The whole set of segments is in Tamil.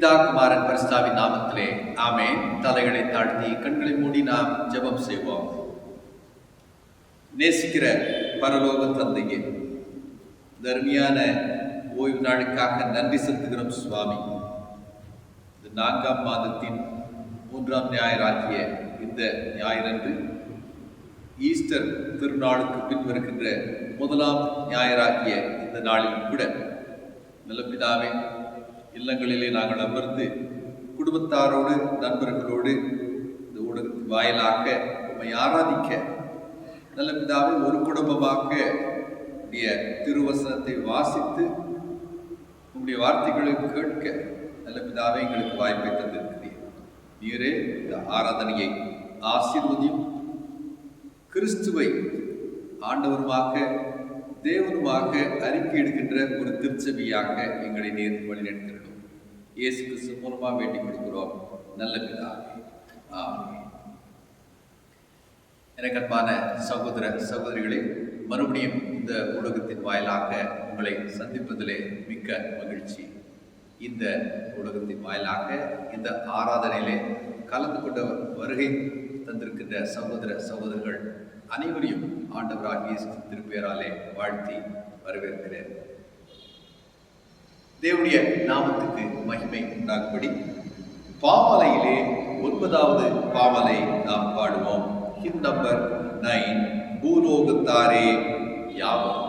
பிதா குமாரன் பரிசுத்தாவின் நாமத்திலே ஆமென். தலைகளை தாழ்த்தி கண்களை மூடி நாம் ஜெபம் செய்வோம். நேசிக்கிற பரலோக தந்தையே, தர்மியான ஓய்வு நாளுக்காக நன்றி செலுத்துகிறோம் சுவாமி. இந்த 4ஆம் மாதத்தின் 3ஆம் ஞாயிறாகிய இந்த ஞாயிறன்று ஈஸ்டர் திருநாளுக்கு பின் வருகின்ற 1ஆம் ஞாயிறாகிய இந்த நாளில் கூட நல்ல பிதாவே, இல்லங்களிலே நாங்கள் அமர்ந்து குடும்பத்தாரோடு நண்பர்களோடு இந்த ஊடகத்தின் வாயிலாக உம்மை ஆராதிக்க நல்ல பிதாவே ஒரு குடும்பமாக உடைய திருவசனத்தை வாசித்து உங்களுடைய வார்த்தைகளை கேட்க நல்ல பிதாவே எங்களுக்கு வாய்ப்பை தந்திருக்கிறீர். நீரே இந்த ஆராதனையை ஆசீர்வதியும். கிறிஸ்துவை ஆண்டவருமாக தேவனுமாக அறிக்கை எடுக்கின்ற ஒரு திருச்சபையாக எங்களை நீர் வழிநடத்தினோம். இயேசு கிறிஸ்து மூலமாக வேண்டிக் கொடுக்கிறோம் நல்ல பிதாவே, ஆமென். எனக்கு அன்பான சகோதர சகோதரிகளே, மறுபடியும் இந்த ஊடகத்தின் வாயிலாக உங்களை சந்திப்பதிலே மிக்க மகிழ்ச்சி. இந்த ஊடகத்தின் வாயிலாக இந்த ஆராதனையிலே கலந்து கொண்ட வருகை தந்திருக்கின்ற சகோதர சகோதரர்கள் அனைவரையும் ஆண்டவராகிய இயேசு திருப்பெயராலே வாழ்த்தி வரவேற்கிறேன். தேவனுடைய நாமத்துக்கு மகிமை உண்டாகும்படி பாமாலையிலே 9வது பாமாலை நாம் பாடுவோம். ஹிம் நம்பர் 9, பூலோகத்தாரே யாவரும்.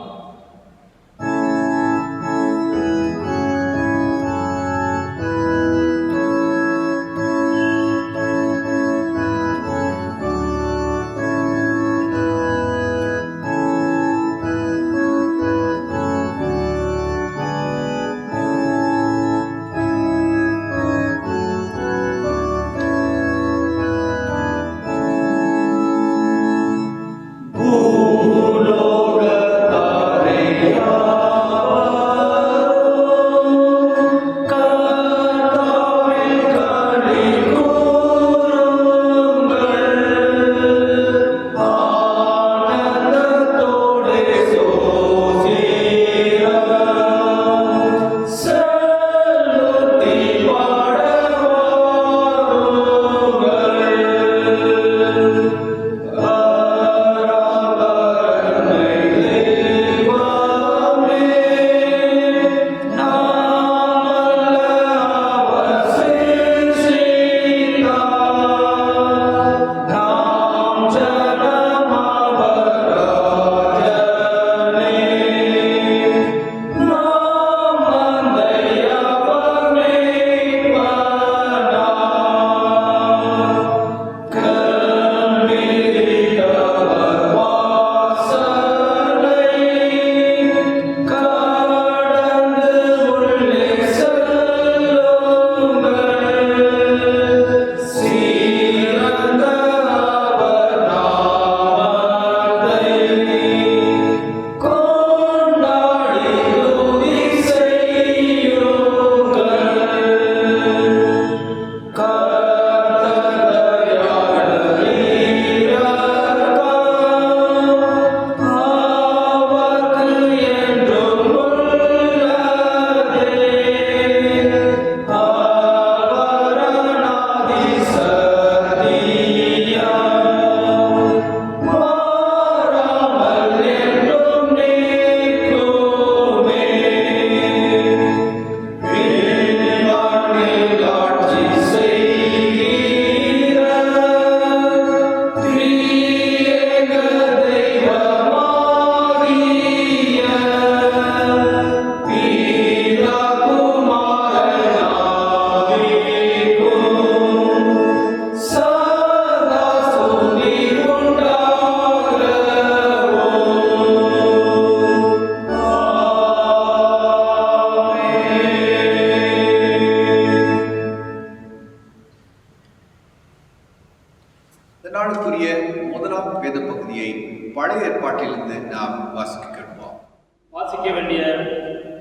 வாசிக்க வேண்டிய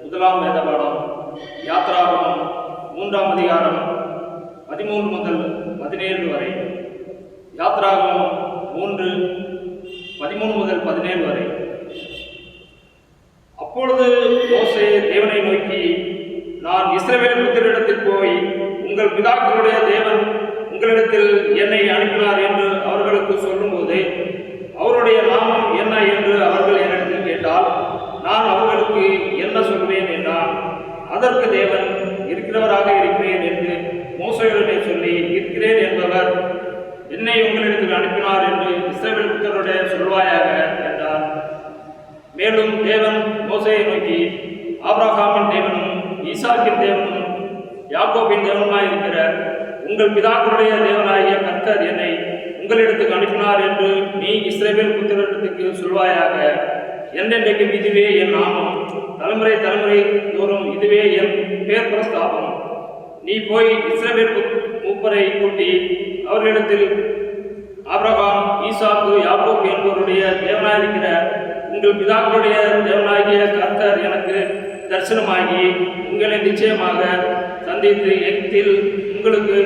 முதலாம் வேத பாடம் யாத்ராகமம் 3ஆம் அதிகாரம் 13 முதல் 17 வரை. யாத்ராகமம் 3 13 முதல் 17 வரை. அப்பொழுது மோசே தேவனை நோக்கி, நான் இஸ்ரவேல் புத்திரிடத்தில் போய் உங்கள் பிதாக்களுடைய தேவன் உங்களிடத்தில் என்னை அனுப்பினார் என்று அவர்களுக்கு சொல்லும்போது அவருடைய நாமம் என்ன என்று அவர்கள் என்னிடத்தில் கேட்டால் நான் அவர்களுக்கு என்ன சொல்வேன் என்றான். அதற்கு தேவன் இருக்கிறவராக இருக்கிறேன் என்று மோசேயுடனே சொல்லி, இருக்கிறேன் என்பவர் என்னை உங்களிடத்தில் அனுப்பினார் என்று இஸ்ரவேல் புத்திரருடைய சொல்வாயாக என்றார். மேலும் தேவன் மோசேயை நோக்கி, ஆபிரகாமின் தேவனும் ஈசாக்கின் தேவனும் யாக்கோபின் தேவனுமாய் இருக்கிற உங்கள் பிதாக்களுடைய தேவனாகிய கர்த்தர் என்னை உங்களிடத்துக்கு அனுப்பினார் என்று நீ இஸ்ரவேல் புத்திரத்துக்கு சொல்வாயாக. என்றென்றைக்கும் இதுவே என் நாமம், தலைமுறை தலைமுறை தோறும் இதுவே என் பேர் பிரஸ்தாபம். நீ போய் இஸ்ரவேல் மூப்பரை கூட்டி அவர்களிடத்தில், ஆபிரகாம், ஈசாக்கு, யாக்கோபு என்பவருடைய தேவனாயிருக்கிற உங்கள் பிதாக்களுடைய தேவனாகிய கர்த்தர் எனக்கு தரிசனமாகி உங்களை நிச்சயமாக சந்தித்து எகிப்தில் உங்களுக்கு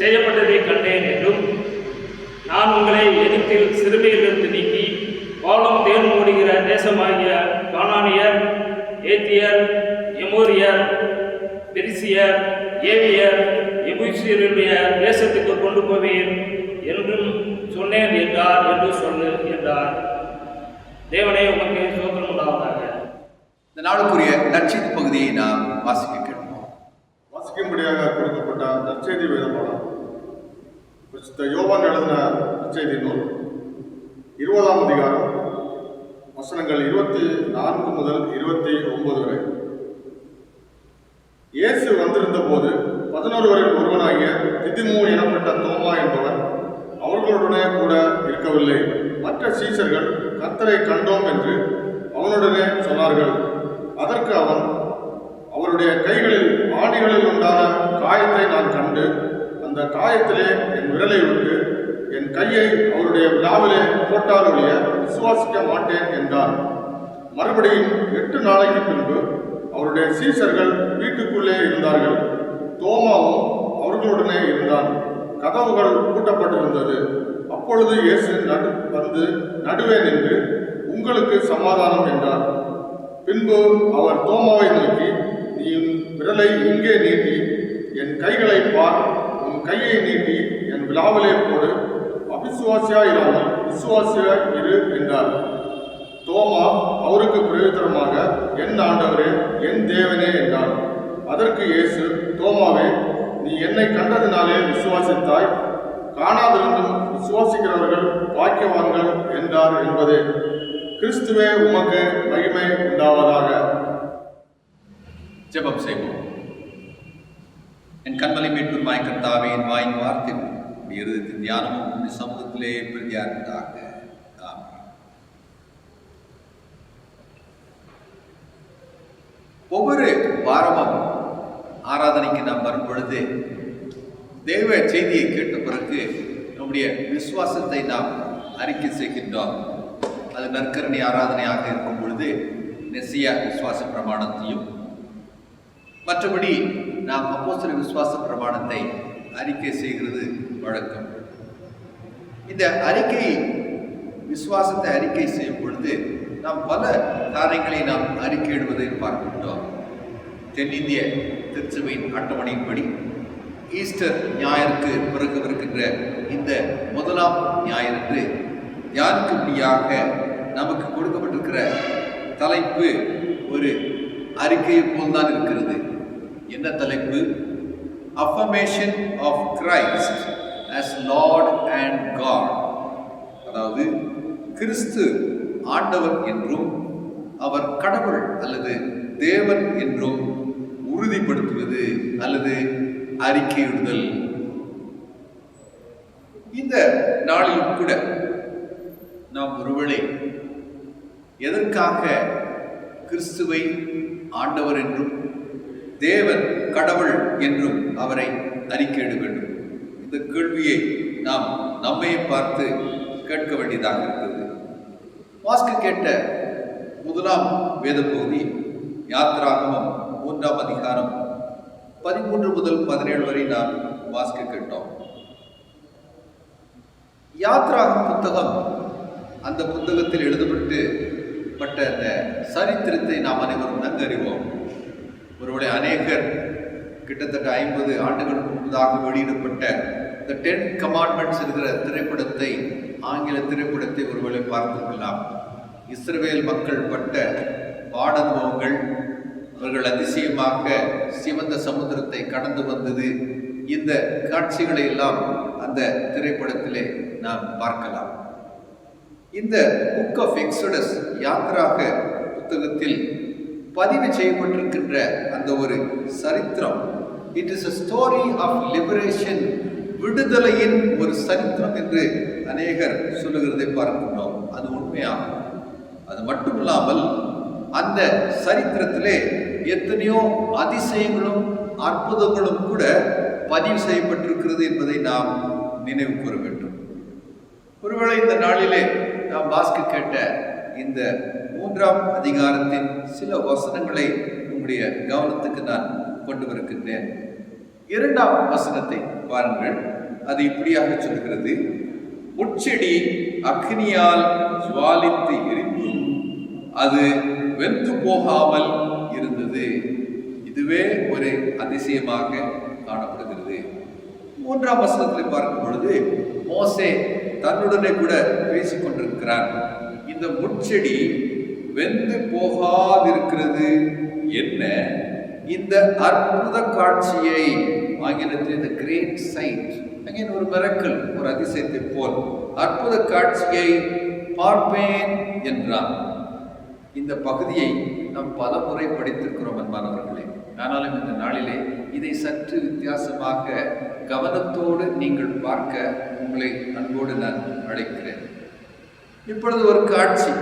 செய்யப்பட்டதை கண்டேன் என்றும், நான் உங்களை எகிப்தில் சிறுமையிலிருந்து நீக்கி பாலும் தேன் ஓடுகிற தேசமாகிய கானானியர், ஏத்தியர், எமோரியர், பெரிசியர், ஏவியர், எபூசியருடைய தேசத்துக்கு கொண்டு போவேன் என்றும் சொன்னேன் என்றார் என்று சொல்லு என்றார். தேவனே உமக்கு ஸ்தோத்திரம் உண்டாவதாக. இந்த நாளுக்குரிய நற்செய்தி பகுதியை நாம் வாசிக்க கேட்போம். வாசிக்கும்படியாக கொடுக்கப்பட்ட நற்செய்தி வேதபாடம் பரிசுத்த யோவான் எழுதின நற்செய்தி நூல் 20ஆம் அதிகாரம் வசனங்கள் 24 முதல் 29 வரை. இயேசு வந்திருந்த போது 11 ஒருவனாகிய திதிமு எனப்பட்ட தோமா என்பவன் அவர்களுடனே கூட இருக்கவில்லை. மற்ற சீஷர்கள் கர்த்தரை கண்டோம் என்று அவனுடனே சொன்னார்கள். அதற்கு அவன், அவருடைய கைகளில் ஆணிகளில் உண்டான காயத்தை நான் கண்டு அந்த காயத்திலே என் விரலை விட்டு என் கையை அவருடைய விழாவிலே போட்டால் ஒழிய விசுவாசிக்க மாட்டேன் என்றார். மறுபடியும் 8 நாளைக்கு பின்பு அவருடைய சீஷர்கள் வீட்டுக்குள்ளே இருந்தார்கள். தோமாவும் அவர்களுடனே இருந்தான். கதவுகள் பூட்டப்பட்டிருந்தது. அப்பொழுது இயேசு வந்து நடுவே நின்று, உங்களுக்கு சமாதானம் என்றார். பின்பு அவர் தோமாவை நோக்கி, நீ விரலை இங்கே நீட்டி என் கைகளை பார், உன் கையை நீட்டி என் விழாவிலே போடு, அவிசுவாசியா இல்லாமல் விசுவாசியா இரு என்றார். தோமா அவருக்கு பிரயோஜனமாக, என் ஆண்டவரே, என் தேவனே என்றார். அதற்கு இயேசு, தோமாவே, நீ என்னை கண்டதினாலே விசுவாசித்தாய், காணாதிருந்தும் விசுவாசிக்கிறவர்கள் பாக்கியவான்கள் என்றார் என்பதே. கிறிஸ்துவே உமக்கு மகிமை உண்டாவதாக. ஜெபம் செய்வோம். என் கண்மலை மீட்புமாய் கர்த்தாவே, என் வாயின் வார்த்தை இருதயத்தின் தியானமும் உடைய சமூகத்திலே பிரதியானதாக. ஆமென். ஒவ்வொரு வாரமும் ஆராதனைக்கு நாம் வரும் பொழுது தேவ செய்தியை கேட்ட பிறகு நம்முடைய விசுவாசத்தை நாம் அறிக்கை செய்கின்றோம். அது நற்கரணி ஆராதனையாக இருக்கும் பொழுது நெசியா விசுவாச பிரமாணத்தையும், மற்றபடி நாம் அப்போஸ்தலர் விசுவாச பிரமாணத்தை அறிக்கை செய்கிறது வழக்கம். இந்த விசுவாசத்தை அறிக்கை செய்யும் பொழுது நாம் பல காரியங்களை நாம் அறிக்கையிடுவதை பார்க்கின்றோம். தென்னிந்திய திருச்சபையின் அட்டவணையின்படி ஈஸ்டர் ஞாயிற்கு பிறகு இருக்கின்ற இந்த முதலாம் ஞாயிறு தியானிக்கும்படியாக நமக்கு கொடுக்கப்பட்டிருக்கிற தலைப்பு ஒரு அறிக்கையை போல்தான் இருக்கிறது. என்ன தலைப்பு? Affirmation of Christ as Lord and God. அதாவது கிறிஸ்து ஆண்டவர் என்றும் அவர் கடவுள் அல்லது தேவன் என்றும் உறுதிப்படுத்துவது அல்லது அறிக்கையிடுதல். இந்த நாளிலும் கூட நாம் ஒருவேளை எதற்காக கிறிஸ்துவை ஆண்டவர் என்றும் தேவன் கடவுள் என்றும் அவரை அறிக்கையிட வேண்டும்? இந்த கேள்வியை நாம் நம்மையே பார்த்து கேட்க வேண்டியதாக இருக்கிறது. வாசிக்க கேட்ட முதலாம் வேத பகுதி யாத்ராகமம் 3ஆம் அதிகாரம் 13 முதல் 17 வரை நாம் வாசிக்க கேட்டோம். யாத்ராகம புத்தகம், அந்த புத்தகத்தில் எழுதப்பட்ட அந்த சரித்திரத்தை நாம் அனைவரும் நன்கறிவோம். ஒருவேளை அநேகர் கிட்டத்தட்ட 50 ஆண்டுகளுக்கு முன்பதாக வெளியிடப்பட்ட த 10 கமாண்ட்மெண்ட்ஸ் இருக்கிற திரைப்படத்தை, ஆங்கில திரைப்படத்தை ஒருவேளை பார்த்திருக்கலாம். இஸ்ரவேல் மக்கள் பட்ட பாடனுபவங்கள், அவர்கள் அதிசயமாக சிவந்த சமுத்திரத்தை கடந்து வந்தது, இந்த காட்சிகளை எல்லாம் அந்த திரைப்படத்திலே நாம் பார்க்கலாம். இந்த புக் ஆஃப் எக்ஸோடஸ், யாத்ராக புத்தகத்தில் பதிவு செய்யப்பட்டிருக்கின்ற அந்த ஒரு சரித்திரம், it is a story of liberation, விடுதலையின் ஒரு சரித்திரம் என்று அநேகர் சொல்லுகிறதை பார்க்கிறோம். அது உண்மையாகும். அது மட்டுமில்லாமல் அந்த சரித்திரத்திலே எத்தனையோ அதிசயங்களும் அற்புதங்களும் கூட பதிவு செய்யப்பட்டிருக்கிறது என்பதை நாம் நினைவு கூற வேண்டும். ஒருவேளை இந்த நாளிலே நாம் வாசிக்க கேட்ட இந்த 3ஆம் அதிகாரத்தின் சில வசனங்களை உங்களுடைய கவனத்துக்கு நான் கொண்டு வருகின்றேன். 2ஆம் வசனத்தை பாருங்கள். அது இப்படியாக சொல்கிறது: முட்செடி அக்னியால் ஜுவாலித்து எரிந்தும் அது வெந்து போகாமல் இருந்தது. இதுவே ஒரு அதிசயமாக காணப்படுகிறது. 3ஆம் வசனத்தில் பார்க்கும் பொழுது மோசே தன்னுடனே கூட பேசிக் கொண்டிருக்கிறார். இந்த முட்செடி வெந்து போகாதிருக்கிறது என்ன? இந்த அற்புத காட்சியை, ஆங்கிலத்தில் the great sight, again ஒரு மிரக்கல், ஒரு அதிசயத்தை போல் அற்புத காட்சியை பார்ப்பேன் என்றான். இந்த பகுதியை நாம் பல முறை படித்திருக்கிறோம் அன்பானவர்களே. ஆனாலும் இந்த நாளிலே இதை சற்று வித்தியாசமாக கவனத்தோடு நீங்கள் பார்க்க உங்களை அன்போடு நான் அழைக்கிறேன். இப்பொழுது ஒரு காட்சி,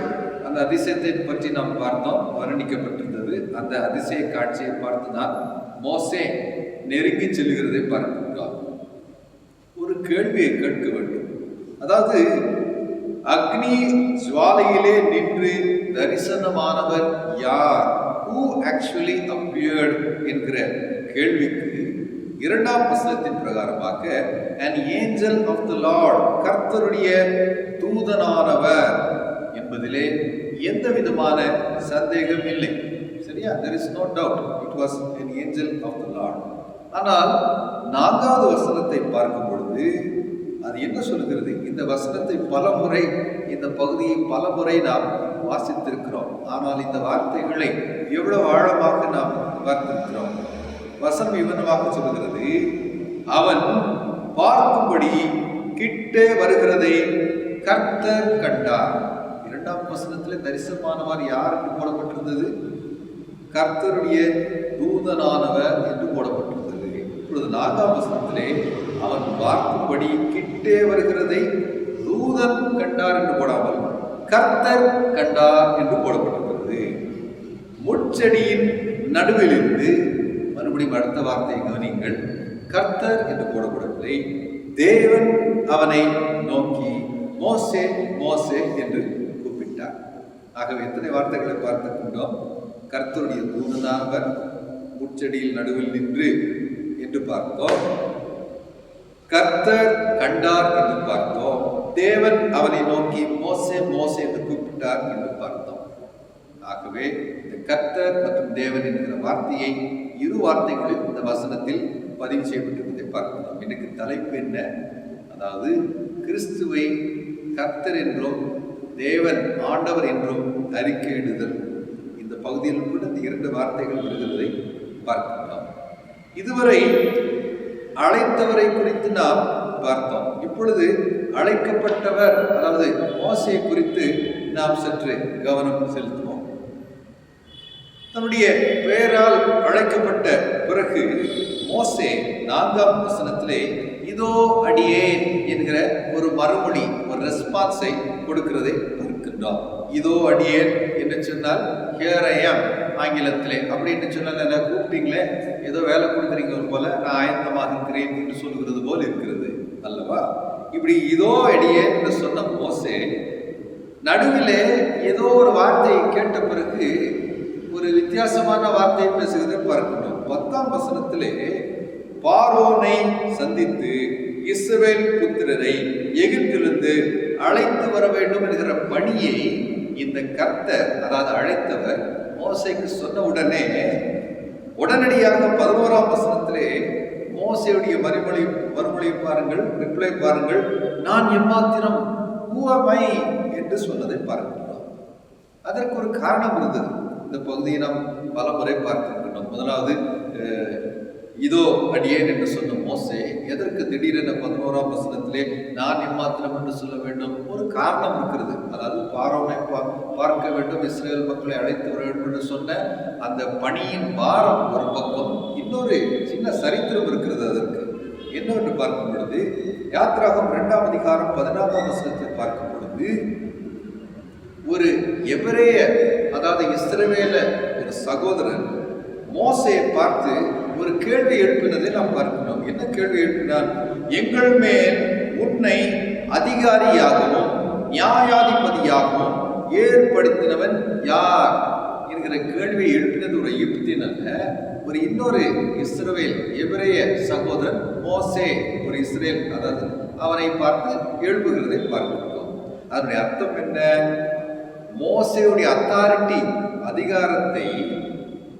அந்த அதிசயத்தை பற்றி நாம் பார்த்தோம், வர்ணிக்கப்பட்டிருந்தது. அந்த அதிசய காட்சியை பார்த்துதான் மோசே நெருங்கி செல்கிறதை பார்க்கின்றோம். ஒரு கேள்வியை கேட்க வேண்டும். அதாவது, அக்னி ஜுவாலையிலே நின்று தரிசனமானவர் யார்? Who actually appeared என்கிற கேள்விக்கு 2ஆம் வசனத்தின் பிரகாரமாக an angel of the Lord, கர்த்தருடைய தூதனானவர் என்பதிலே எந்த விதமான சந்தேகம் இல்லை. சரியா? There is no doubt, it was an angel of the Lord. ஆனால் 4வது வசனத்தை பார்க்கும் பொழுது அது என்ன சொல்கிறது? இந்த வசனத்தை பல முறை, இந்த பகுதியை பல முறை நாம் வாசித்திருக்கிறோம். ஆனால் இந்த வார்த்தைகளை எவ்வளவு ஆழமாக நாம் பார்த்திருக்கிறோம். வசனம் இவனமாக சொல்கிறது: அவன் பார்க்கும்படி கிட்டே வருகிறதை கர்த்தர் கண்டார். 2ஆம் வசனத்திலே தரிசனமானவர் யார் என்று போடப்பட்டிருந்தது? கர்த்தருடைய தூதனானவர் என்று போடப்பட்டிருந்தது. இப்பொழுது 4ஆம் வசனத்திலே அவன் பார்க்கும்படி கிட்டே வருகிறதை தூதன் கண்டார் என்று போடாமல் கர்த்தர் கண்டார் என்று போடப்பட்டிருக்கிறது. முட்செடியின் நடுவிலிருந்து, மறுபடியும் அடுத்த வார்த்தையை கவனிங்கள், கர்த்தர் என்று போடப்படவில்லை, தேவன் அவனை நோக்கி மோசே மோசே என்று கூப்பிட்டார். ஆகவே எத்தனை வார்த்தைகளை பார்த்துக்கொண்டோம்? கர்த்தருடைய தூதனானவர் முட்செடியில் நடுவில் நின்று என்று பார்த்தோம், கர்த்தர் கண்டார் என்று பார்த்தோம், தேவன் அவனை நோக்கி மோசே மோசே என்று கூப்பிட்டார் என்று பார்த்தோம். ஆகவே இந்த கர்த்தர் மற்றும் தேவன் என்கிற வார்த்தையை இரு வார்த்தைகளில் இந்த வசனத்தில் பதிவு செய்யப்பட்டிருப்பதை பார்க்கலாம். இன்னைக்கு தலைப்பு என்ன? அதாவது கிறிஸ்துவை கர்த்தர் என்றும் தேவன் ஆண்டவர் என்றும் அறிக்கையிடுதல். இந்த பகுதியில் கூட இந்த 2 வார்த்தைகள் வருகிறதை பார்க்கலாம். இதுவரை அழைத்தவரை குறித்து நாம் பார்த்தோம். இப்பொழுது அழைக்கப்பட்டவர், அதாவது மோசே குறித்து நாம் சற்று கவனம் செலுத்துவோம். தன்னுடைய பெயரால் அழைக்கப்பட்ட பிறகு மோசே 4ஆம் வசனத்திலே இதோ அடியேன் என்கிற ஒரு மறுமொழி, ஒரு ரெஸ்பான்ஸை கொடுக்கிறதை பார்க்கின்றோம். இதோ அடியேன் என்று சொன்னால் ஹியர் ஐ ஆம் ஆங்கிலத்திலே. அப்படின்னு சொன்னால் என்ன, கூப்பிட்டீங்களே, ஏதோ வேலை கொடுக்குறீங்க போல, நான் ஆயத்தமாக இருக்கிறேன் என்று சொல்கிறது போல் இருக்கிறது அல்லவா? இப்படி இதோ அடியேன் என்று சொன்ன மோசே நடுவிலே ஏதோ ஒரு வார்த்தையை கேட்ட பிறகு ஒரு வித்தியாசமான வார்த்தையை பேசுகிறதை பார்க்கணும். 10ஆம் வசனத்திலே பார்வோனை சந்தித்து இஸ்ரவேல் புத்திரரை எகிப்திலிருந்து அழைத்து வர வேண்டும் என்கிற பணியை இந்த கர்த்தர், அதாவது அழைத்தவர், மோசேக்கு சொன்ன உடனே உடனடியாக 11ஆம் வசனத்திலே மோசேயுடைய மறுமொழி பாருங்கள், ரிப்ளை பாருங்கள். நான் எம்மாத்திரம் who am I என்று சொன்னதை பார்க்கின்றோம். அதற்கு ஒரு காரணம் இருந்தது. இந்த பகுதியை நாம் பல முறை பார்த்திருக்கின்றோம். முதலாவது, இதோ அடியேன் என்று சொன்ன மோசே எதற்கு திடீரென 11ஆம் வசனத்திலே நான் எம்மாத்திரம் என்று சொல்ல வேண்டும்? ஒரு காரணம் இருக்கிறது. அதாவது பார்வோனை பார்க்க வேண்டும், இஸ்ரேல் மக்களை அழைத்து வர வேண்டும் என்று சொன்ன அந்த பணியின் பாரம் ஒரு பக்கம், இன்னொரு சின்ன சரித்திரம் இருக்கிறது. அதற்கு என்னவென்று பார்க்கும் பொழுது, யாத்ராகம் 2ஆம் அதிகாரம் 14ஆம் வசனத்தை பார்க்கும் பொழுது, ஒரு எபிரேய, அதாவது இஸ்ரவேல ஒரு சகோதரன் மோசையை பார்த்து ஒரு கேள்வி எழுப்பினதை நாம் பார்க்கிறோம். என்ன கேள்வி எழுப்பினார்? எங்கள் மேல் உன்னை அதிகாரியாகவும் நியாயாதிபதியாகவும் ஏற்படுத்தினவன் யார் என்கிற கேள்வியை எழுப்பினது ஒரு எகிப்தியன் அல்ல, ஒரு இன்னொரு இஸ்ரவேல் எபிரேய சகோதரன் மோசே, ஒரு இஸ்ரேல், அதாவது அவனை பார்த்து எழுப்புகிறதை பார்க்கிறோம். அதனுடைய அர்த்தம் என்ன? மோசேயுடைய அத்தாரிட்டி, அதிகாரத்தை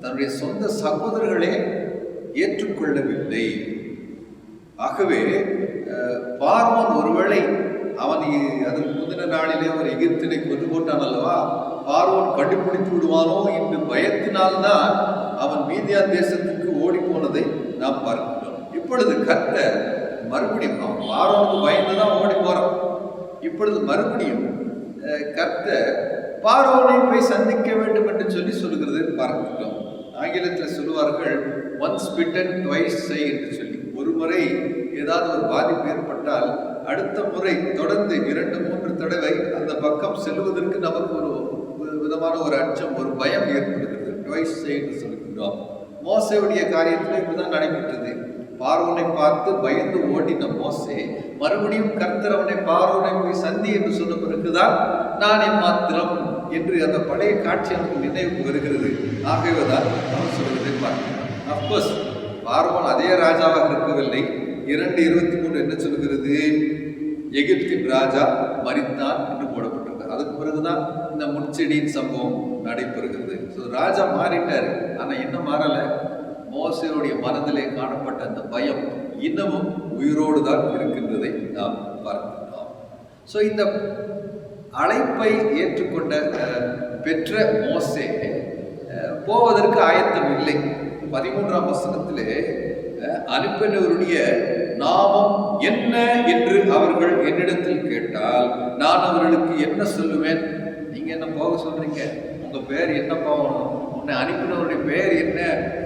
தன்னுடைய சொந்த சகோதரர்களே ஏற்றுக்கொள்ளவில்லை. ஆகவே பார்வோன் ஒருவேளை அவன் அதற்கு முந்தின நாளிலே ஒரு எகிப்தினை கொண்டு போட்டான் அல்லவா, பார்வோன் கண்டுபிடித்து விடுவானோ என்று பயத்தினால்தான் அவன் மீதியான் தேசத்துக்கு ஓடி போனதை நாம் பார்க்கிறோம். இப்பொழுது கர்த்தர் மறுபடியும், அவன் பார்வோனுக்கு பயந்துதான் ஓடி போறான். இப்பொழுது மறுபடியும் கர்த்தர் பார்வோனை போய் சந்திக்க வேண்டும் என்று சொல்லுகிறது பார்க்கிறோம். ஆங்கிலத்தில் சொல்லுவார்கள் ஒன்ஸ் பிட்டன் ட்வைஸ் சை என்று சொல்லி. ஒரு முறை ஏதாவது ஒரு பாதிப்பு ஏற்பட்டால் அடுத்த முறை தொடர்ந்து 2-3 தடவை அந்த பக்கம் செல்வதற்கு நமக்கு ஒரு விதமான ஒரு அச்சம், ஒரு பயம் ஏற்படுகிறது. ட்வைஸ் சை என்று சொல்லுகின்றோம். மோசேயுடைய காரியத்தில் இப்படிதான் நடைபெற்றது. பார்வோனை பார்த்து பயந்து ஓடின மோசே மறுபடியும் கர்த்தர் அவனை பார்வோனை போய் சந்தி என்று சொன்ன பிறகுதான் நான் எம்மாத்திரம் என்று அந்த பழைய காட்சி நமக்கு நினைவுக்கு வருகிறது. ஆகவேதான் அவன் சொல்வதை பார்க்கிறோம். அப்கோர்ஸ் பார்வோன் அதே ராஜாவாக இருக்கவில்லை. 2:23 என்ன சொல்கிறது? எகிப்தின் ராஜா மரித்தான் என்று போடப்பட்டிருக்கிறது. அதுக்கு பிறகுதான் இந்த முட்செடியின் சம்பவம் நடைபெறுகிறது. ஸோ ராஜா மாறிட்டார். ஆனால் என்ன மாறலை? மோசேயுடைய மனதிலே காணப்பட்ட அந்த பயம் இன்னமும் உயிரோடு தான் இருக்கின்றதை நாம் பார்க்கிறோம். ஸோ இந்த அழைப்பை ஏற்றுக்கொண்ட பெற்ற மோசே போவதற்கு ஆயத்தம் இல்லை. 13ஆம் வசனத்திலே அனுப்பினவருடைய நாமம் என்ன என்று அவர்கள் என்னிடத்தில் கேட்டால் நான் அவர்களுக்கு என்ன சொல்லுவேன்? நீங்க என்ன போக சொல்றீங்க? உங்க பேர் என்ன போகணும்? உன்னை அனுப்பினவருடைய பெயர் என்ன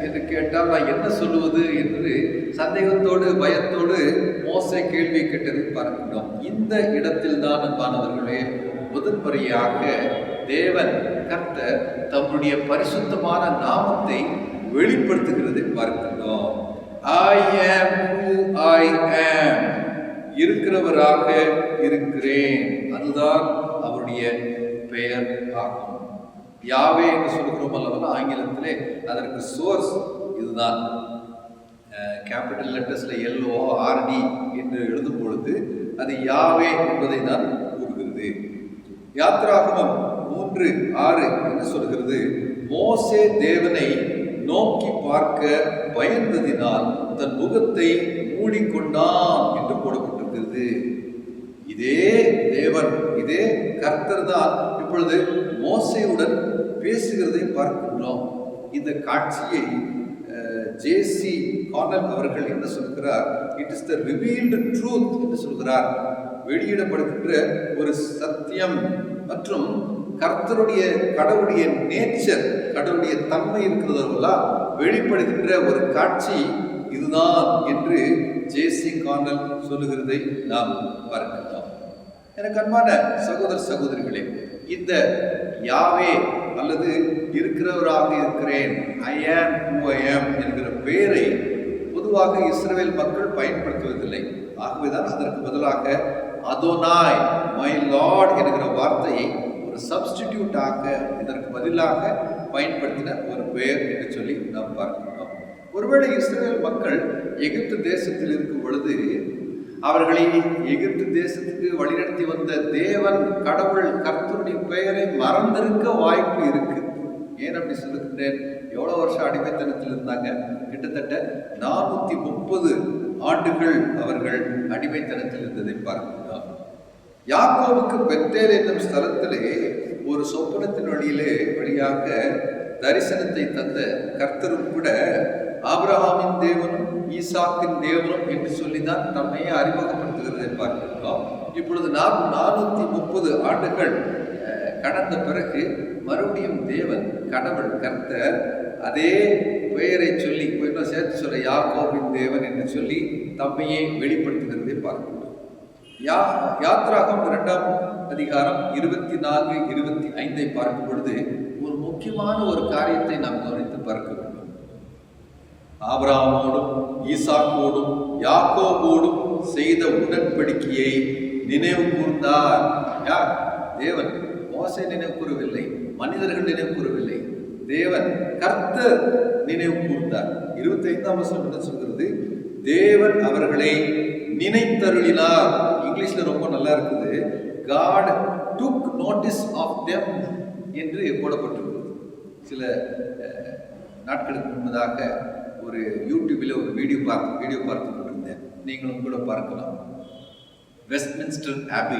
என்று கேட்டால் நான் என்ன சொல்லுவது என்று சந்தேகத்தோடு பயத்தோடு மோசே கேள்வி கேட்டதை பார்க்கின்றோம். இந்த இடத்தில் தான் அன்பானவர்களே முதன்முறையாக தேவன் கர்த்தர் தம்முடைய பரிசுத்தமான நாமத்தை வெளிப்படுத்துகிறதை பார்க்கின்றோம். I am who I am, இருக்கிறவராக இருக்கிறேன், அதுதான் அவருடைய பெயர் ஆகும். யாவே என்று சொல்கிறோம் அல்லவா, ஆங்கிலத்திலே அதற்கு சோர்ஸ் இதுதான். கேபிட்டல் லெட்டர்ஸ்ல LORD என்று எழுதும் பொழுது அது யாவே என்பதை தான் கூறுகிறது. யாத்ராகமம் 3:6 என்ன சொல்கிறது? மோசே தேவனை நோக்கி பார்க்க பயந்ததினால் தன் முகத்தை மூடிக்கொண்டான் என்று போடப்பட்டிருக்கிறது. இதே தேவன், இதே கர்த்தர் தான் இப்பொழுது மோசேயுடன் பேசுகிறதை பார்க்கின்றோம். இந்த காட்சியை JC கார்னல் அவர்கள் என்ன சொல்கிறார்? It is the revealed truth என்று சொல்கிறார். வெளியிடப்படுகின்ற ஒரு சத்தியம் மற்றும் கர்த்தருடைய கடவுளுடைய நேச்சர், கடவுளுடைய தன்மை இருக்கிறதா வெளிப்படுகின்ற ஒரு காட்சி இதுதான் என்று JC கார்னல் சொல்லுகிறதை நாம் பார்க்கிறோம். எனக்கு அன்பான சகோதர சகோதரிகளே, இந்த யாவே அல்லது இருக்கிறவராக இருக்கிறேன், I am who I am என்கிற பெயரை பொதுவாக இஸ்ரவேல் மக்கள் பயன்படுத்துவதில்லை. ஆகவேதான் அதற்கு பதிலாக அதோனாய், மை லார்ட் என்கிற வார்த்தையை ஒரு சப்ஸ்டிடியூட்டாக, இதற்கு பதிலாக பயன்படுத்தின ஒரு பெயர் என்று சொல்லி நாம் பார்க்கிறோம். ஒருவேளை இஸ்ரவேல் மக்கள் எகிப்து தேசத்தில் இருக்கும் பொழுது அவர்களை எகிப்து தேசத்துக்கு வழிநடத்தி வந்த தேவன் கடவுள் கர்த்தருடைய பெயரை மறந்திருக்க வாய்ப்பு இருக்கு. ஏன் அப்படி சொல்லுகின்றேன்? எவ்வளோ வருஷம் அடிமைத்தனத்தில் இருந்தாங்க? கிட்டத்தட்ட 430 ஆண்டுகள் அவர்கள் அடிமைத்தனத்தில் இருந்ததை பார்க்கிறோம். யாக்கோபுக்கு பெத்தேல் என்னும் ஸ்தலத்திலே ஒரு சொப்பனத்தின் வழியாக தரிசனத்தை தந்த கர்த்தரும் கூட ஆபிரகாமின் தேவனும் ஈசாக்கின் தேவனும் என்று சொல்லிதான் தம்மையே அறிமுகப்படுத்துகிறதை பார்க்கிறோம். இப்பொழுது நாம் 430 ஆண்டுகள் கடந்த பிறகு மறுபடியும் தேவன், கடவுள், கர்த்தர் அதே பெயரை சொல்லி இன்னும் சேர்த்து சொல்ல யாக்கோபின் தேவன் என்று சொல்லி தம்மையே வெளிப்படுத்துகிறதை பார்க்கிறோம். யாத்ராகம் 2ஆம் அதிகாரம் 24, 25 பார்க்கும் பொழுது ஒரு முக்கியமான ஒரு காரியத்தை நாம் கவனித்து பார்க்க வேண்டும். ஆபிரகாமோடும் ஈசாக்கோடும் யாக்கோபோடும் செய்த உடன்படிக்கையை நினைவு கூர்ந்தார். யார்? தேவன். மோசே நினைவு கூறவில்லை, மனிதர்கள் நினைவு கூறவில்லை, தேவன் கர்த்தர் நினைவு கூர்ந்தார். 25ஆம் வசனம் என்ன சொல்கிறது? தேவன் அவர்களை நினைத்தருளினார். இங்கிலீஷ்ல ரொம்ப நல்லா இருக்குது. God took notice of them என்று போடப்பட்டிருக்கிறது. சில நாட்களுக்கு முன்பதாக ஒரு யூடியூபில் ஒரு வீடியோ பார்த்து கொண்டிருந்தேன். நீங்களும் கூட பார்க்கலாம். வெஸ்ட்மின்ஸ்டர் ஆபி,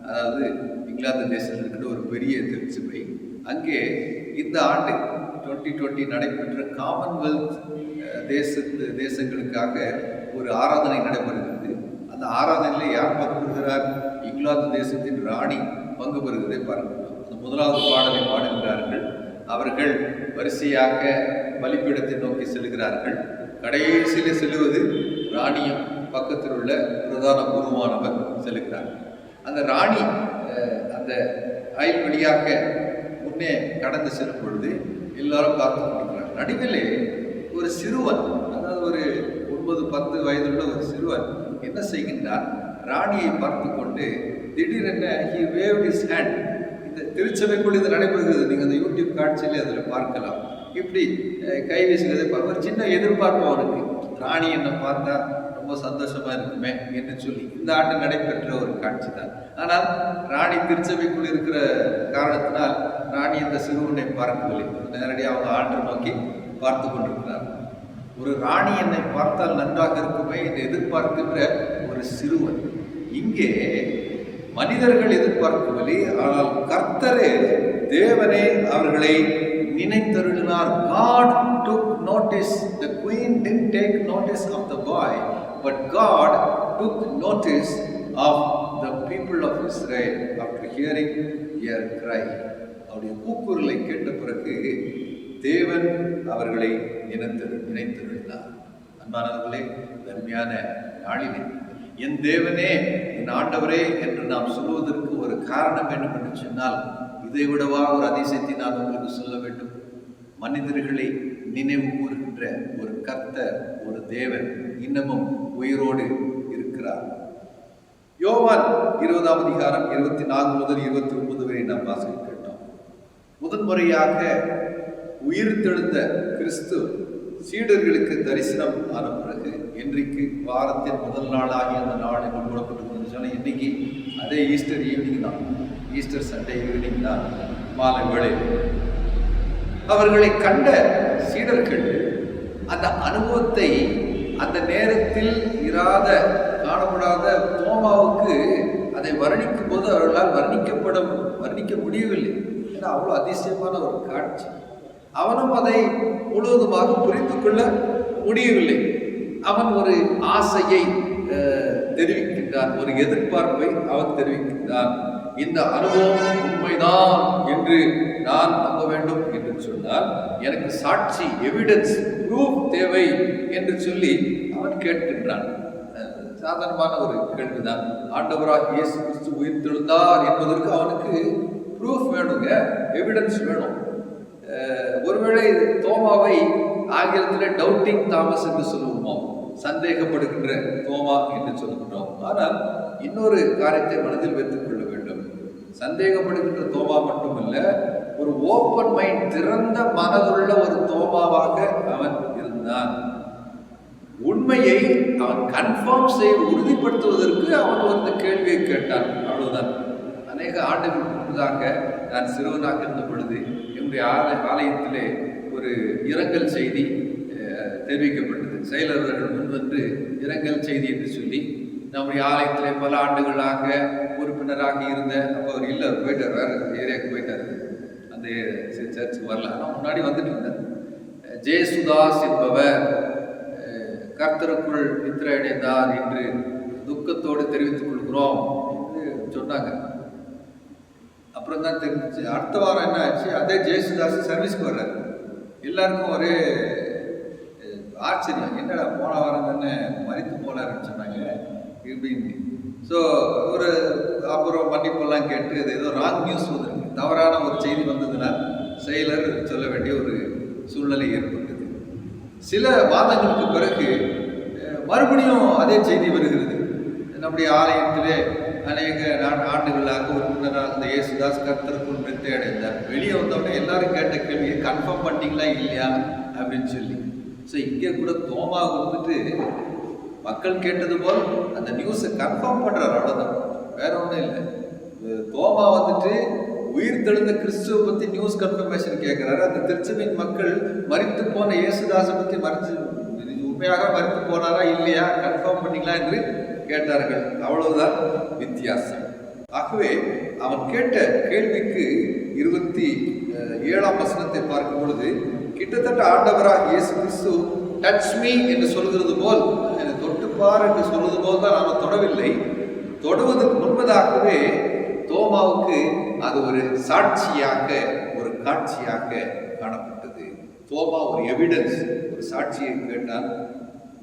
அதாவது இங்கிலாந்து தேசத்தில் இருக்கிற ஒரு பெரிய திருச்சபை. அங்கே இந்த ஆண்டு 2020 நடைபெற்ற காமன்வெல்த் தேசங்களுக்காக ஒரு ஆராதனை நடைபெறுகிறது. அந்த ஆராதனையில் யார் பங்கு பெறுகிறார்? இங்கிலாந்து தேசத்தின் ராணி பங்கு பெறுகிறதை பார்க்கிறோம். அந்த முதலாவது பாடலை பாடுகிறார்கள். அவர்கள் வரிசையாக பலிப்பீடத்தை நோக்கி செல்கிறார்கள். கடைசியில் செல்லுவது ராணியும் பக்கத்தில் உள்ள பிரதான குருவானவர் செல்கிறார். அந்த ராணி அந்த அயல் வழியாக முன்னே கடந்து செல்லும் பொழுது எல்லாரும் பார்த்து கொண்டிருக்கிறார். நடுவிலே ஒரு சிறுவன், அதாவது ஒரு 9-10 வயதுள்ள ஒரு சிறுவன் என்ன செய்கின்றார்? ராணியை பார்த்து கொண்டு திடீரென he waved his hand. இந்த திருச்சபைக்குள் இது நடைபெறுகிறது. நீங்கள் அந்த யூடியூப் காட்சியிலே அதில் பார்க்கலாம். இப்படி கை வீசுகிறதை பார்க்க ஒரு சின்ன எதிர்பார்ப்பு அவனுக்கு. ராணி என்னை பார்த்தா ரொம்ப சந்தோஷமா இருக்குமே என்று சொல்லி இந்த ஆண்டு நடைபெற்ற ஒரு காட்சி தான். ஆனால் ராணி திருச்சபைக்குள் இருக்கிற காரணத்தினால் ராணி இந்த சிறுவனை பார்க்கவில்லை. நேரடியாக அவங்க ஆண்டை நோக்கி பார்த்து கொண்டிருக்கிறார். ஒரு ராணி என்னை பார்த்தால் நன்றாக இருக்குமே என்று எதிர்பார்க்கின்ற ஒரு சிறுவன். இங்கே மனிதர்கள் எதிர்பார்க்கவில்லை, ஆனால் கர்த்தரே, தேவனே அவர்களை நினைத்தருளினார். God took notice. The queen didn't take notice of the boy, but God took notice of the people of Israel after hearing their cry. அவருடைய கூக்குரலை கேட்ட பிறகு தேவன் அவர்களை நினைத்தருளினார். அன்பானவர்களே, தர்மையான நாளிலே என் தேவனே, என் ஆண்டவரே என்று நாம் சொல்வதற்கு ஒரு காரணம் வேண்டும் என்று சொன்னால், இதை விடவா ஒரு அதிசயத்தை நான் உங்களுக்கு சொல்ல வேண்டும்? மனிதர்களை நினைவு கூறுகின்ற ஒரு கர்த்தர், ஒரு தேவன் இன்னமும் உயிரோடு இருக்கிறார். யோவான் 20ஆம் அதிகாரம் 24 முதல் 29 வரை நாம் வாசிக்க கேட்டோம். முதன்முறையாக உயிர்த்தெழுந்த கிறிஸ்து சீடர்களுக்கு தரிசனம் ஆன பிறகு, இன்றைக்கு வாரத்தின் முதல் நாளாகிய அந்த நாள் என்று கூறப்பட்டிருக்கிறது. சொன்னால் இன்னைக்கு அதே ஈஸ்டர் ஈவினிங் தான், ஈஸ்டர் சண்டே ஈவினிங் தான், மாலை வேளை. அவர்களை கண்ட சீடர்கள் அந்த அனுபவத்தை அந்த நேரத்தில் காணப்படாத தோமாவுக்கு அதை வர்ணிக்கும் போது அவர்களால் வர்ணிக்க முடியவில்லை. ஏன்னா அவ்வளோ அதிசயமான ஒரு காட்சி. அவனும் அதை முழுவதுமாக புரிந்து கொள்ள முடியவில்லை. அவன் ஒரு ஆசையை தெரிவிக்கின்றான், ஒரு எதிர்பார்ப்பை அவன் தெரிவிக்கின்றான். இந்த அனுபவம் உண்மைதான் என்று நான் நம்ப வேண்டும் என்று சொன்னால் எனக்கு சாட்சி, எவிடன்ஸ், ப்ரூஃப் தேவை என்று சொல்லி அவன் கேட்கின்றான். சாதாரணமான ஒரு கேள்விதான். ஆண்டவராக இயேசு கிறிஸ்து உயிர்த்தெழுந்தார் என்பதற்கு அவனுக்கு ப்ரூஃப் வேணுங்க, எவிடன்ஸ் வேணும். ஒருவேளை தோமாவை ஆங்கிலத்தில் டவுட்டிங் தாமஸ் என்று சொல்லுவோமோ, சந்தேகப்படுகின்ற தோமா என்று சொல்லுகின்றோம். ஆனால் இன்னொரு காரியத்தை மனதில் வைத்துக் கொள்ள வேண்டும். சந்தேகப்படுகின்ற தோமா மட்டுமல்ல, ஒரு ஓப்பன் மைண்ட், திறந்த மனதுள்ள ஒரு தோமாவாக அவன் இருந்தான். உண்மையை அவன் கன்ஃபார்ம் செய்ய உறுதிப்படுத்துவதற்கு அவன் ஒரு கேள்வியை கேட்டான், அவ்வளவுதான். அநேக ஆண்டுகள் முன்பதாக நான் சிறுவனாக இருந்த பொழுது என்னுடைய ஆலயத்திலே ஒரு இரங்கல் செய்தி தெரிவிக்கப்பட்டது. செயலர்கள் முன்வந்து இரங்கல் செய்தி என்று சொல்லி, நம்முடைய ஆலயத்திலே பல ஆண்டுகளாக உறுப்பினராக இருந்த, அப்போ அவர் இல்லை, அவர் போயிட்டார், வேறு ஏரியாவுக்கு போயிட்டார், அந்த சர்ச்சுக்கு வரல, ஆனால் முன்னாடி வந்துட்டு இருந்தார். ஜெயசுதாஸ் என்பவர் கர்த்தருக்குள் நித்திரை அடைந்தார் என்று துக்கத்தோடு தெரிவித்துக் கொள்கிறோம் என்று சொன்னாங்க. அப்புறம் தான் தெரிஞ்சிச்சு. அடுத்த வாரம் என்ன ஆச்சு, அதே ஜெயசுதாஸ் சர்வீஸ்க்கு வர்றாரு. எல்லாருக்கும் ஒரே ஆச்சரியம், என்னடா போன வாரம் தானே மறித்து போனாருன்னு சொன்னாங்க இப்படின்னு. ஸோ ஒரு அப்புறம் மன்னிப்பெல்லாம் கேட்டு அது ஏதோ ராங் நியூஸ் வந்துருக்கு, தவறான ஒரு செய்தி வந்ததுனால் செயலர் சொல்ல வேண்டிய ஒரு சூழ்நிலை ஏற்பட்டது. சில மாதங்களுக்கு பிறகு மறுபடியும் அதே செய்தி வருகிறது. நம்முடைய ஆலயத்திலே அநேக ஆண்டுகளாக உறுப்பினராக இந்த இயேசுதாஸ் கர்த்தருக்குள் நித்திரை அடைந்தார். வெளியே வந்தவுடனே எல்லாரும் கேட்ட கேள்வியை கன்ஃபார்ம் பண்ணிட்டீங்களா இல்லையா அப்படின்னு சொல்லி. ஸோ இங்கே கூட தோமா வந்துட்டு மக்கள் கேட்டது போல் அந்த நியூஸை கன்ஃபார்ம் பண்ணுறாரு, அவ்வளோதான், வேற ஒன்றும் இல்லை. தோமா வந்துட்டு உயிர் தெழுந்த கிறிஸ்துவ பற்றி நியூஸ் கன்ஃபர்மேஷன் கேட்குறாரு. அந்த திருச்சபையின் மக்கள் மரித்து போன இயேசுதாஸை பற்றி உண்மையாக மரித்து போனாரா இல்லையா கன்ஃபார்ம் பண்ணிங்களா என்று கேட்டார்கள். அவ்வளவுதான் வித்தியாசம். ஆகவே அவன் கேட்ட கேள்விக்கு 27ஆம் வசனத்தை பார்க்கும் பொழுது, கிட்டத்தட்ட ஆண்டவராக இயேசு கிறிஸ்து டச் மீ என்று சொல்கிறது போல், என்னை தொட்டுப்பார் என்று சொல்வது போல் தான் அவன் தொடவில்லை. தொடுவதற்கு முன்பதாகவே தோமாவுக்கு அது ஒரு சாட்சியாக, ஒரு காட்சியாக காணப்பட்டது. தோமா ஒரு எவிடன்ஸ், ஒரு சாட்சியை கேட்டால்.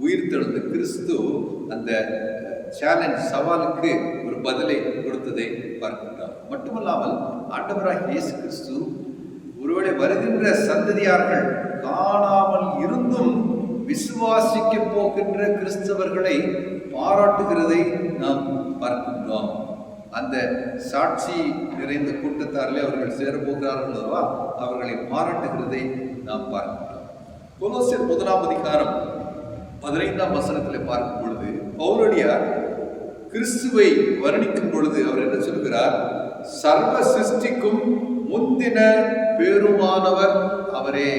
உயிர் தெழுந்த கிறிஸ்து அந்த சேலஞ்ச், சவாலுக்கு ஒரு பதிலை கொடுத்ததை பார்க்கின்றார். மட்டுமல்லாமல் ஆண்டவராக இயேசு கிறிஸ்து ஒருவேளை வருகின்ற சந்ததியார்கள் காணாமல் இருந்தும் விசுவாசிக்க போகின்ற கிறிஸ்தவர்களை பாராட்டுகிறதை நாம் பார்க்கின்றோம். அந்த சாட்சி நிறைந்த கூட்டத்தாரிலே அவர்கள் சேரப்போகிறார்கள் அல்லவா, அவர்களை பாராட்டுகிறதை நாம் பார்க்கின்றோம். கொலோசியர் 1ஆம் அதிகாரம் 15ஆம் வசனத்தில் பார்க்கும் பொழுது பவுலடியார் கிறிஸ்துவை வர்ணிக்கும் பொழுது அவர் என்ன சொல்கிறார்? சர்வ சிருஷ்டிக்கும் முந்தின பேருமானவர் அவரே.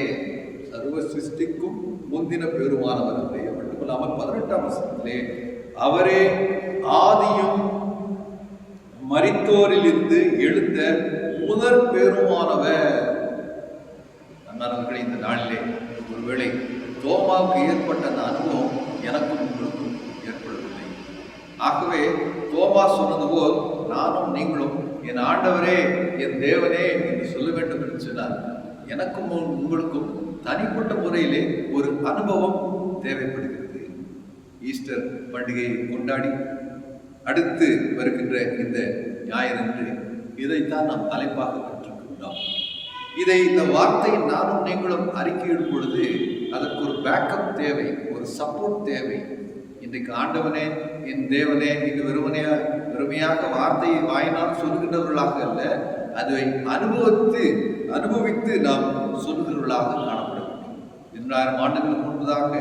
சர்வ சிருஷ்டிக்கும் முந்தின பேருமானவர் அவரே. மட்டுமல்லாமல் 18ஆம் வசனத்திலே அவரே ஆதியும் மரித்தோரில் இருந்து எழுந்த முதற் பேருமானவர். அண்ணாவர்களே, இந்த நாளிலே ஒருவேளை தோமாவுக்கு ஏற்பட்ட அந்த அனுபவம் எனக்கும் உங்களுக்கும் ஏற்படவில்லை. ஆகவே தோமா சொன்னது போல் நானும் நீங்களும் என் ஆண்டவரே, என் தேவனே என்று சொல்ல வேண்டும் என்று சொன்னார். எனக்கும் உங்களுக்கும் தனிப்பட்ட முறையிலே ஒரு அனுபவம் தேவைப்படுகிறது. ஈஸ்டர் பண்டிகையை கொண்டாடி அடுத்து வருகின்ற இந்த ஞாயிறன்று இதைத்தான் நாம் தலைப்பாக பெற்றிருக்கின்றோம். இந்த வார்த்தையை நானும் நீங்களும் அறிக்கையிடும் பொழுது அதற்கு ஒரு பேக்கப் தேவை, ஒரு சப்போர்ட் தேவை. இன்றைக்கு ஆண்டவனே, என் தேவனே என்று வெறுமையாக வார்த்தையை வாயினால் சொல்கின்றவர்களாக அல்ல, அதை அனுபவித்து நாம் சொல்கிறவர்களாக காணப்பட வேண்டும். 2000 ஆண்டுகளுக்கு முன்பதாக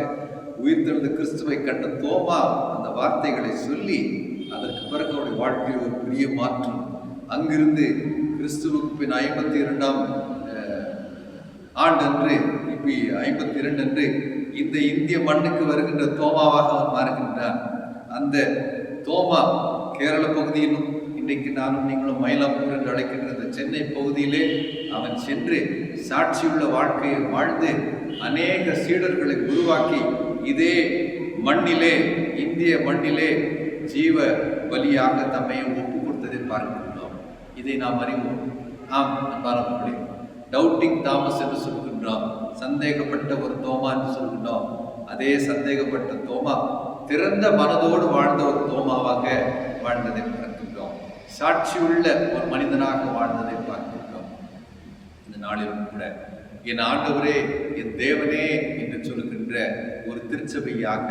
உயிர்த்தெழுந்த கிறிஸ்துவை கண்ட தோமா அந்த வார்த்தைகளை சொல்லி அதற்கு பிறகு அவருடைய வாழ்க்கையில் ஒரு பெரிய மாற்றம். அங்கிருந்து கிறிஸ்துவுக்கு பின் 52ஆம் ஆண்டன்று, கிபி 52 அன்று இந்த இந்திய மண்ணுக்கு வருகின்ற தோமாவாக அவர் மாறுகின்றார். அந்த தோமா கேரள பகுதியிலும் இன்றைக்கு நானும் நீங்களும் மயிலாப்பூர் என்று அழைக்கின்ற இந்த சென்னை பகுதியிலே அவன் சென்று சாட்சியுள்ள வாழ்க்கையை வாழ்ந்து அநேக சீடர்களை உருவாக்கி இதே மண்ணிலே, இந்திய மண்ணிலே ஜீவ பலியாக தம்மை ஒப்பு கொடுத்ததை பார்க்கின்றோம். இதை நாம் அறிவோம். ஆம் அன்பானவர்களே, டவுட்டிங் தாமஸ் என்று சொல்கின்றோம், சந்தேகப்பட்ட ஒரு தோமா என்று சொல்கின்றோம். அதே சந்தேகப்பட்ட தோமா திறந்த மனதோடு வாழ்ந்த ஒரு தோமாவாக வாழ்ந்ததை பார்க்கின்றோம். சாட்சியுள்ள ஒரு மனிதனாக வாழ்ந்ததை பார்க்கின்றோம். இந்த நாளிலும் கூட என் ஆண்டவரே, என் தேவனே என்று சொல்கின்ற ஒரு திருச்சபையாக,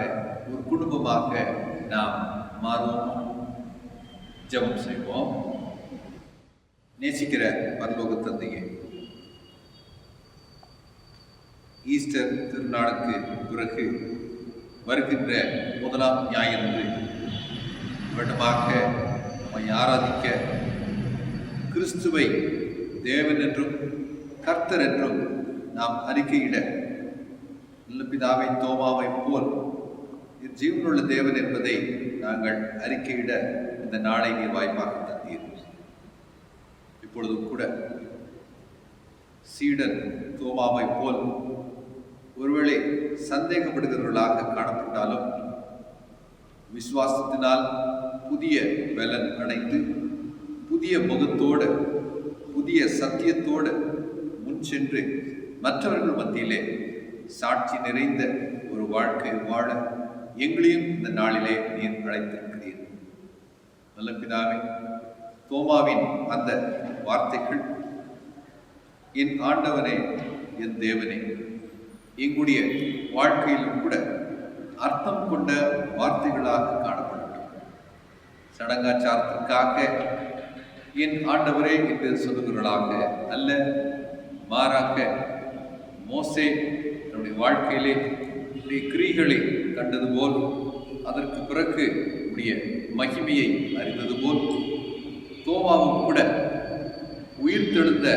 ஒரு குடும்பமாக நாம் மாறுவோம். ஜெபம் செய்வோம். நேசிக்கிற பரலோக தந்தையே, ஈஸ்டர் திருநாளுக்கு பிறகு வருகின்ற முதலாம் ஞாயிறன்று வருடமாக நம்மை ஆராதிக்க கிறிஸ்துவை தேவன் என்றும் கர்த்தர் என்றும் நாம் அறிக்கையிட, நல்ல பிதாவை தோமாவை போல் நீர் ஜீவனுள்ள தேவன் என்பதை நாங்கள் அறிக்கையிட இந்த நாளை நீர் வாய்ப்பாக தந்தீர். இப்பொழுதும் கூட சீடன் தோமாவை போல் ஒருவேளை சந்தேகப்படுகிறவர்களாக காணப்பட்டாலும் விசுவாசத்தினால் புதிய பலன் அடைந்து புதிய முகத்தோடு புதிய சத்தியத்தோடு முன் சென்று மற்றவர்கள் மத்தியிலே சாட்சி நிறைந்த ஒரு வாழ்க்கை வாழ எங்களையும் இந்த நாளிலே நீர் அழைத்திருக்கிறீர். நல்ல பிதாவே, தோமாவின் அந்த வார்த்தைகள் என் ஆண்டவனே, என் தேவனே, எங்களுடைய வாழ்க்கையிலும் கூட அர்த்தம் கொண்ட வார்த்தைகளாக காணப்படட்டும். சடங்காச்சாரத்திற்காக என் ஆண்டவரே என்று சொல்லுகிறவர்களாக அல்ல, மாறாக மோசே தன்னுடைய வாழ்க்கையிலே கிரிகளை கண்டது போல், அதற்கு பிறகு உடைய மகிமையை அறிந்தது போல், தோமாவும் கூட உயிர்த்தெழுந்த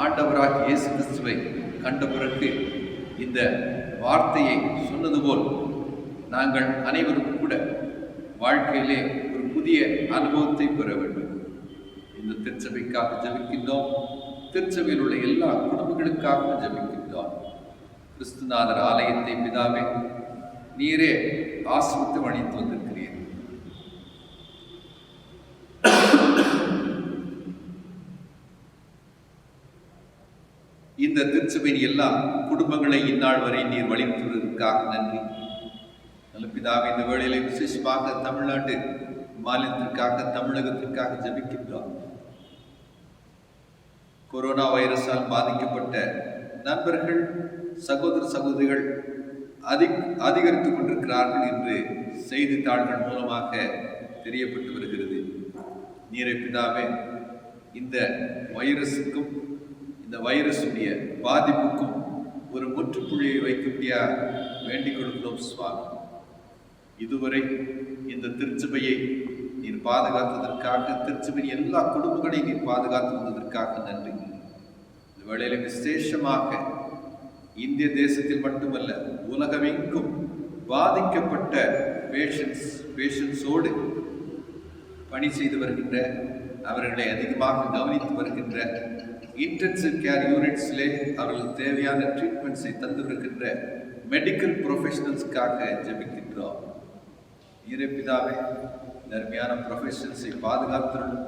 ஆண்டவராக இயேசு கிறிஸ்துவை கண்ட பிறகு இந்த வார்த்தையை சொன்னது போல் நாங்கள் அனைவரும் கூட வாழ்க்கையிலே ஒரு புதிய அனுபவத்தை பெற வேண்டும். இந்த திருச்சபைக்காக ஜெபிக்கின்றோம். திருச்சபையில் உள்ள எல்லா குடும்பங்களுக்காக ஜெபிக்கின்றோம். கிறிஸ்துநாதர் ஆலயத்தை பிதாவே நீரே ஆசிரித்து அளித்து வந்திருக்கிறீர். இந்த திருச்சபையின் எல்லா குடும்பங்களை இந்நாள் வரை நீர் வழிநடத்துவதற்காக நன்றி. நல்ல பிதாவே, இந்த வேளையிலே விசேஷமாக தமிழ்நாட்டு மாநிலத்திற்காக, தமிழகத்திற்காக ஜெபிக்கின்றோம். கொரோனா வைரஸால் பாதிக்கப்பட்ட நண்பர்கள், சகோதர சகோதரிகள் அதிகரித்துக் கொண்டிருக்கிறார்கள் என்று செய்தித்தாள்கள் மூலமாக தெரியப்பட்டு வருகிறது. நீரை பிதாவே, இந்த வைரஸுக்கும் இந்த வைரஸுடைய பாதிப்புக்கும் ஒரு முற்றுப்புள்ளியை வைக்கும்படியா வேண்டிக் கொடுக்கிறோம் சுவாமி. இதுவரை இந்த திருச்சபையை நீர் பாதுகாத்ததற்காக, திருச்சபையின் எல்லா குடும்பங்களையும் நீர் பாதுகாத்து வந்ததற்காக நன்றி. இந்த வேளையில விசேஷமாக இந்திய தேசத்தில் மட்டுமல்ல, உலகமெங்கும் பாதிக்கப்பட்ட பேஷண்ட்ஸோடு பணி செய்து வருகின்ற, அவர்களை அதிகமாக கவனித்து வருகின்ற இன்டென்சிவ் கேர் யூனிட்ஸிலே அவர்களுக்கு தேவையான ட்ரீட்மெண்ட்ஸை தந்து வருகின்ற மெடிக்கல் ப்ரொஃபஷனல்ஸ்க்காக ஜெபிக்கின்றோம். நீரே பிதாவே, நன்மையான ப்ரொஃபஷனல்ஸை பாதுகாத்துள்ளோம்.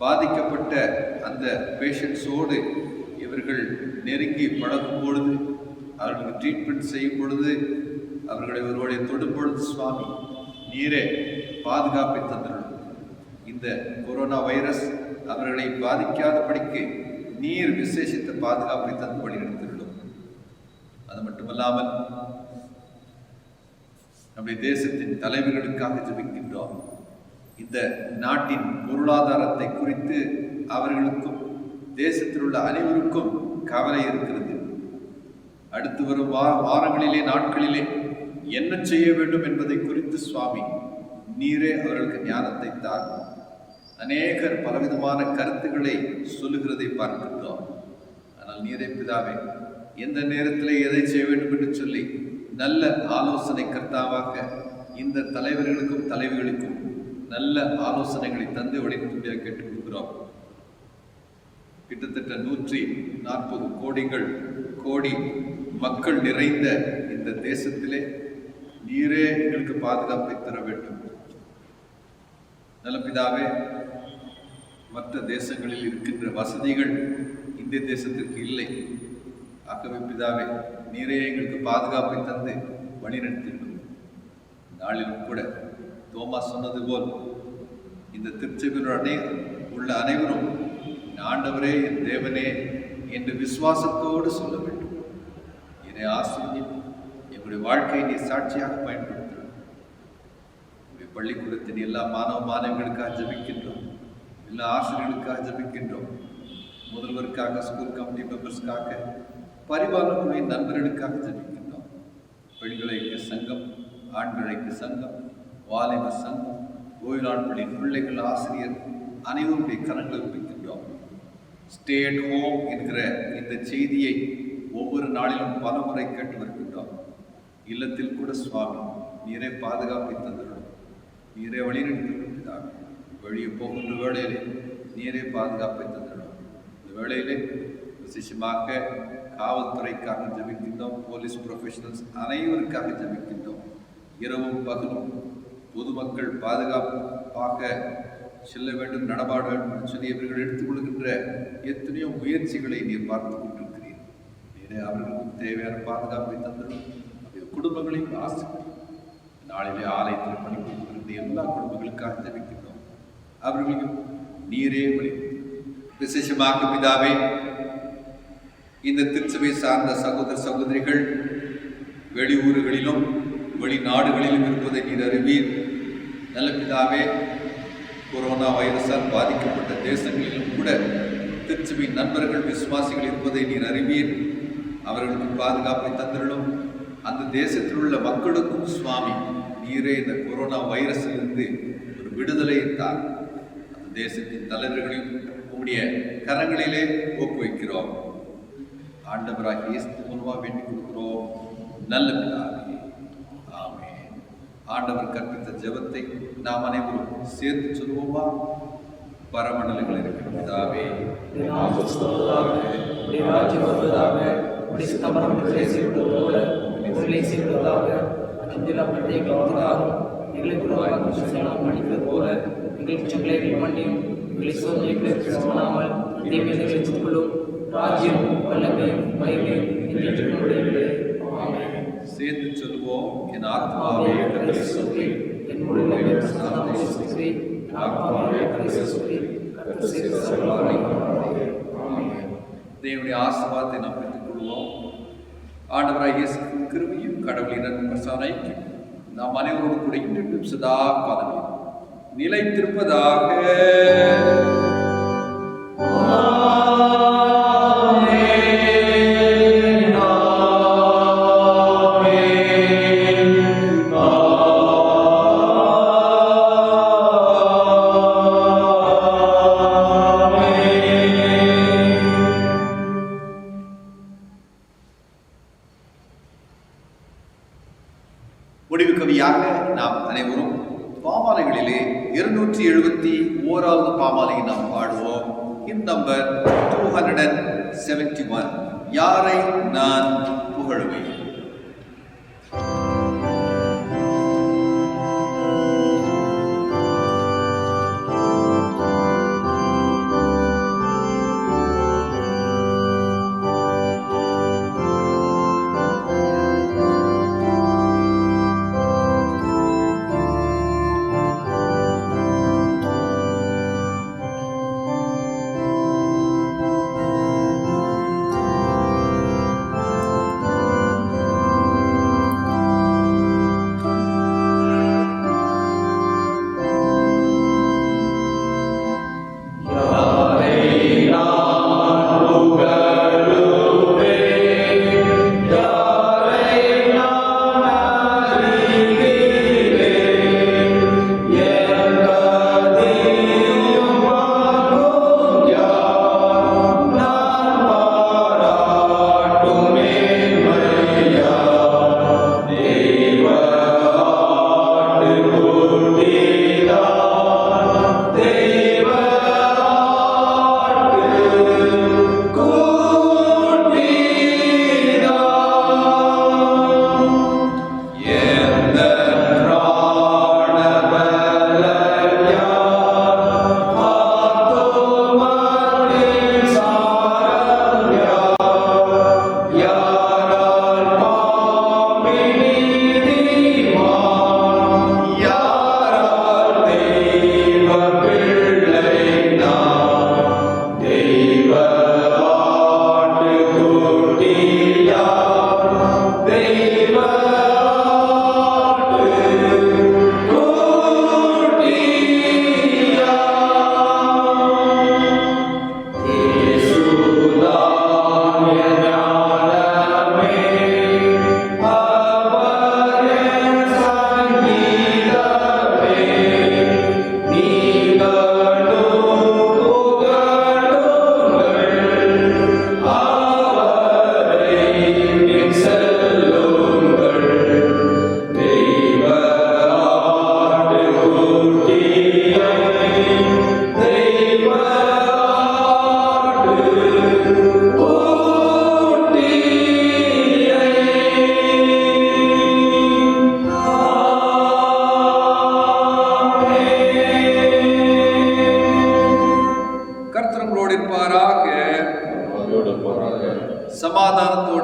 பாதிக்கப்பட்ட அந்த பேஷண்ட்ஸோடு இவர்கள் நெருங்கி பழகும் பொழுது, அவர்களுக்கு ட்ரீட்மெண்ட் செய்யும் பொழுது, அவர்களை ஒருவரை தொடும் பொழுது சுவாமி நீரே பாதுகாப்பை தந்துள்ளோம். இந்த கொரோனா வைரஸ் அவர்களை பாதிக்காதபடிக்கு நீர் விசேஷித்த பாதுகாப்பை தந்து வழிநடத்தியுள்ளோம். அது மட்டுமல்லாமல் நம்முடைய தேசத்தின் தலைவர்களுக்காக ஜெபிக்கின்றோம். இந்த நாட்டின் பொருளாதாரத்தை குறித்து அவர்களுக்கும் தேசத்தில் உள்ள அனைவருக்கும் கவலை இருக்கிறது. அடுத்து வரும் வாரங்களிலே, நாட்களிலே என்ன செய்ய வேண்டும் என்பதை குறித்து சுவாமி நீரே அவர்களுக்கு ஞானத்தை தாரும். அநேகர் பலவிதமான கருத்துக்களை சொல்லுகிறதை பார்க்கின்றோம். ஆனால் நீரே பிதாவே, எந்த நேரத்தில் எதை செய்ய வேண்டும் என்று சொல்லி நல்ல ஆலோசனை கர்த்தாவாக இந்த தலைவர்களுக்கும் தலைவிகளுக்கும் நல்ல ஆலோசனைகளை தந்து வழிநடத்தும்படியாக கேட்டுக் கொடுக்கிறோம். கிட்டத்தட்ட 140 கோடி மக்கள் நிறைந்த இந்த தேசத்திலே நீரே எங்களுக்கு பாதுகாப்பை தர வேண்டும். நல்ல பிதாவே, மற்ற தேசங்களில் இருக்கின்ற வசதிகள் இந்திய தேசத்திற்கு இல்லை. ஆகவே பிதாவே, நீரே எங்களுக்கு பாதுகாப்பை தந்து வழிநடத்திடும். நாளிலும் கூட தோமா சொன்னது போல் இந்த திருச்சபையில் உள்ள அனைவரும் ஆண்டவரே, என் தேவனே என்று விசுவாசத்தோடு சொல்ல வேண்டும். என்னை ஆசீர்வதியும். எங்களுடைய வாழ்க்கையை நீ சாட்சியாக பயன்படுத்தும். பள்ளிக்கூடத்தின் எல்லா மாணவிகளுக்காக ஜெபிக்கின்றோம். எல்லா ஆசிரியர்களுக்காக ஜெபிக்கின்றோம். முதல்வருக்காக, ஸ்கூல் கமிட்டி மெம்பர்ஸ்க்காக, பரிபாலனக்குழுவின் நண்பர்களுக்காக ஜெபிக்கின்றோம். பெண்களுக்கு சங்கம், ஆண்களுக்கு சங்கம், வாலிப சங்கம், ஓய்வாளர்களின் பிள்ளைகள், ஆசிரியர் அனைவருடைய கரங்களை வைக்கின்றோம். ஸ்டே அட் ஹோம் என்கிற இந்த செய்தியை ஒவ்வொரு நாளிலும் பல முறை கேட்டு வருகின்றோம். இல்லத்தில் கூட சுவாமி நீரே பாதுகாப்பை தந்துள்ளோம், நீரே வழிநடத்திருக்கிறார். வெளியே போகின்ற வேளையிலே நீரே பாதுகாப்பை தந்துள்ளோம். இந்த வேளையிலே விசேஷமாக காவல்துறைக்காக ஜெபிக்கின்றோம், போலீஸ் ப்ரொஃபஷனல்ஸ் அனைவருக்காக ஜெபிக்கின்றோம். இரவும் பகலும் பொதுமக்கள் பாதுகாப்பாக செல்ல வேண்டும், நடமாட வேண்டும் என்று சொல்லி இவர்கள் எடுத்துக்கொள்கின்ற எத்தனையோ முயற்சிகளை நீர் பார்த்து கொண்டிருக்கிறீர். நீரே அவர்களுக்கும் தேவையான பாதுகாப்பை தந்துடும், குடும்பங்களையும் ஆசிரியர். நாளிலே ஆலயத்தில் பணிபுரிகின்ற எல்லா குடும்பங்களுக்காக ஜெபிக்கின்றோம். அவர்களையும் நீரே வழி. விசேஷமாக பிதாவே, இந்த திருச்சபை சார்ந்த சகோதர சகோதரிகள் வெளியூர்களிலும் வெளிநாடுகளிலும் இருப்பதை நீர் அறிவீர். நல்ல பிதாவே, கொரோனா வைரஸால் பாதிக்கப்பட்ட தேசங்களிலும் கூட திருச்சபை நண்பர்கள் விசுவாசிகள் இருப்பதை நீர் அறிவீர். அவர்களுக்கு பாதுகாப்பை தந்திரலும். அந்த தேசத்தில் உள்ள மக்களுக்கும் சுவாமி நீரே இந்த கொரோனா வைரஸிலிருந்து ஒரு விடுதலையை தான். அந்த தேசத்தின் தலைவர்களையும் உம்முடைய கரங்களிலே ஒப்புவிக்கிறோம். ஆண்டவராக இயேசு மூலமாக வேண்டிக் கொடுக்கிறோம் நல்ல பிதாவே, ஆமென். ஆண்டவர் கற்பித்த ஜெபத்தை நாம் அனைவரும் சேர்த்து சொல்வோமா? பரமண்டலங்கள் இருக்கிற பிதாவே, சேர்த்து சொல்வோம். என் ஆத்மாவே கர்த்தரை ஸ்துதி, என் முழு உள்ளமே ஸ்துதி, என் ஆத்மாவே கர்த்தரை ஸ்துதி, கர்த்தர் செய்த சகல உபகாரங்களையும். ஆமென். தேவனுடைய ஆசீர்வாதத்தை நாம் பெற்றுக் கொள்வோம். ஆண்டவராகிய இயேசுவின் கிருபையும் கடவுளின் அன்பும் ஐக்கியம் நாம் அனைவரோடு கூட இன்றும் சதா காலமே நிலைத்திருப்பதாக. முடிவு கவியாக நாம் அனைவரும் பாமாலைகளிலே 271வது பாமாலையை நாம் பாடுவோம். இன் நம்பர் 271, யாரை நான் புகழுவேன்.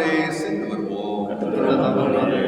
தாமோடே சென்று வருவோம். கர்த்தருடைய நாமத்தினாலே